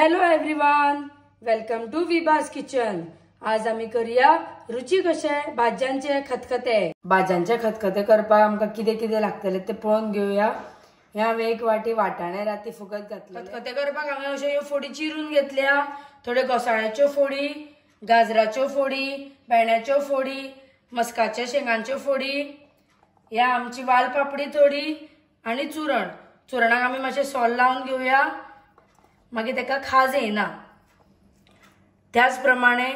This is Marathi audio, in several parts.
Hello everyone, welcome to Vibhas kitchen. आज आम्ही करूया रुचीक अशे भाज्यांचे खतखते। भाज्यांचे खतखते करपाक आमका कितें कितें लागतले ते पळोवन घेऊया। ह्या एक वाटी वाटाणे राती फुगत घातले। खतखते करपाक हांवें अशो ह्यो फोडी चिरून घेतल्या। थोडे घोसाळ्याच्यो फोडी, गाजराच्यो फोडी, भेंड्याच्यो फोडी, मस्काच्या शेंगांच्यो फोडी, ह्या आमची वालपापडी थोडी आणि चुरणाक आम्ही मातशें सोल लावन घेऊया, मागीर तेका खाज येना। त्याच प्रमाणे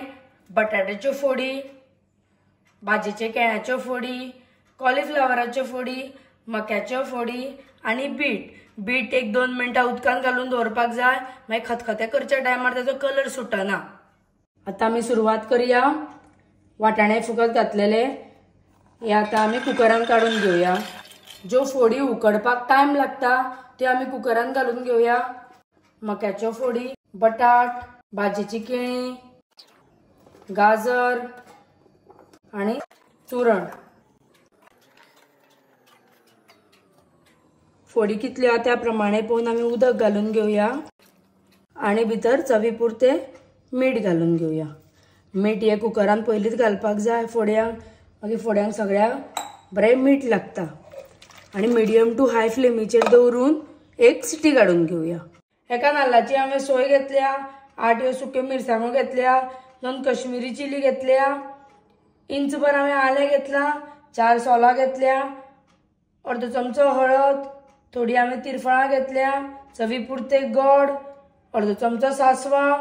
बटाट्याच्यो फोडी, भाजयेचे केळ्याच्यो फोडी, कॉलीफ्लावराच्यो फोडी, मक्याच्यो फोडी आणि बीट 1-2 मिनटां उदकान घालून दवरपाक जाय, मागीर खतखते करच्या टायमार ताचो कलर सुटना। आता आमी सुरवात करूया। वाटाणे फुगत घातलेले हे आता आमी कुकरान काढून घेऊया। जो फोडी उकडपाक टाइम लागता त्यो आमी कुकरान घालून घेऊया। मक्याच्यो फोडी, बटाट, भाजयेची केळी, गाजर आणि चुरण। फोडी कितल्यो त्या प्रमाणे पळोवन आमी उदक घालून घेऊया आणि भितर चवीपुरते मीठ घालून घेऊया। मीठ हे कुकरान पयलीच घालपाक जाय फोड्यांक, मागीर फोड्यांक सगळ्याक बरें मीठ लागता। आणि मिडियम टू हाय फ्लेमीचेर दवरून एक सिटी काढून घेऊया। एका नाल्लाची हांवें सोय घेतल्या, 8 ह्यो सुक्यो मिरसांगो घेतल्या, 2 कश्मीरी चिली घेतल्या, इंचभर हांवें आलें घेतला, 4 सोलां घेतल्या, अर्दो चमचो हळद, थोडी हांवें तिरफळां घेतल्या, चवीपुरते गोड, अर्दो चमचो सासवां,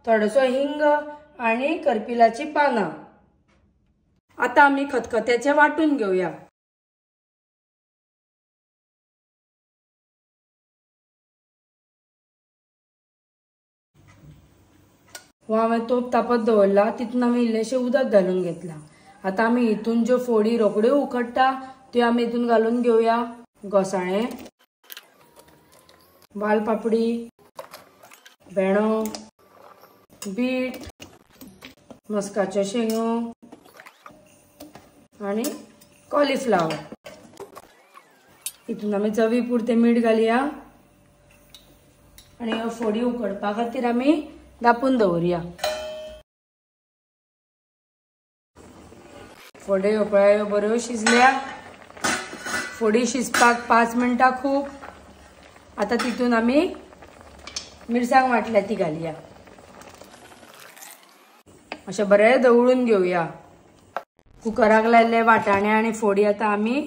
थोडोसो हिंग आणि करपिलाची पानां। आता आमी खतखत्याचे वाटून घेऊया। हो हांवें तोप तापत दवरला, तितून हांवें इल्लेशें उदक घालून घेतला। आता आमी हितून ज्यो फोडी रोखड्यो उकडटा त्यो आमी हितून घालून घेऊया। घोसाळे, वालपापडी, भेंडो, बीट, मस्काच्यो शेंगो आणि कॉलीफ्लावर। हितून आमी चवीपुरते मीठ घालुया आणि ह्यो फोडी उकडपा खातीर आमी धापून दवरया। फोडी पळय बऱ्यो शिजल्या। फोडी शिजपाक 5 मिनटां खूब। आता तितून आमी मिरसांग वाटल्या ती घालुया। अशें बरें दवळून घेऊया। कुकराक लायल्ले वाटाणे आणि फोडी आता आमी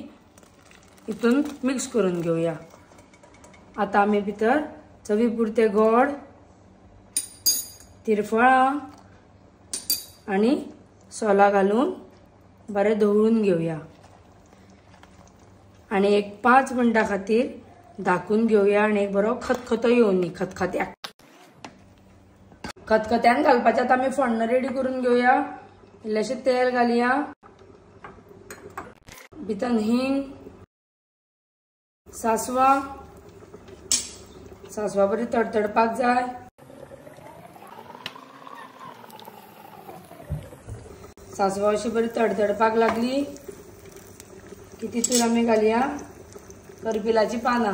हितून मिक्स करून घेऊया। आता आमी भितर चवीपुरते गोड, तिरफळां आणि सोला घालून बरें दवळून घेऊया आणि एक 5 मिनटां खातीर धाकून घेऊया आणि एक बरो खतखतो येवनी खतखत्यान घालपाचें। आता आमी फोण्ण रेडी करून घेऊया। इल्लेशें तेल घालुया, भितर हिंग, सासवां बरी तडतडपाक जाय। सासवां अशी बरी तडतडपाक लागली की तितून आमी घालुया करपिलाची पानां।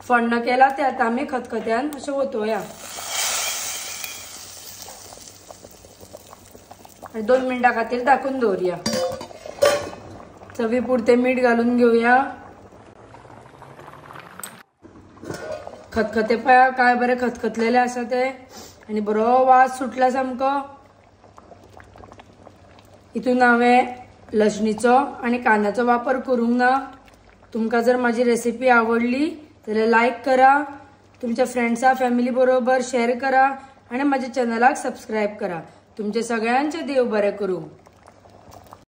फोण्ण केला ते आता आमी खतखत्यान अशें ओतोवया आणि 2 मिनटां खातीर धाकून दवरया। चवीपुरते मीठ घालून घेऊया। खतखते पळय काय बरे खतखतलेले आसा ते आणि बरो वास सुटला सामको। हितून हांवें लसणीचो आणि कांद्याचो वापर करूंक ना। तुमकां जर माझी रेसिपी आवडली जाल्यार लायक करा, तुमच्या फ्रेंड्सा फॅमिली बरोबर शेअर करा आणि माझ्या चॅनलाक सबस्क्राइब करा। तुमचे सगळ्यांचे देव बरें करूं।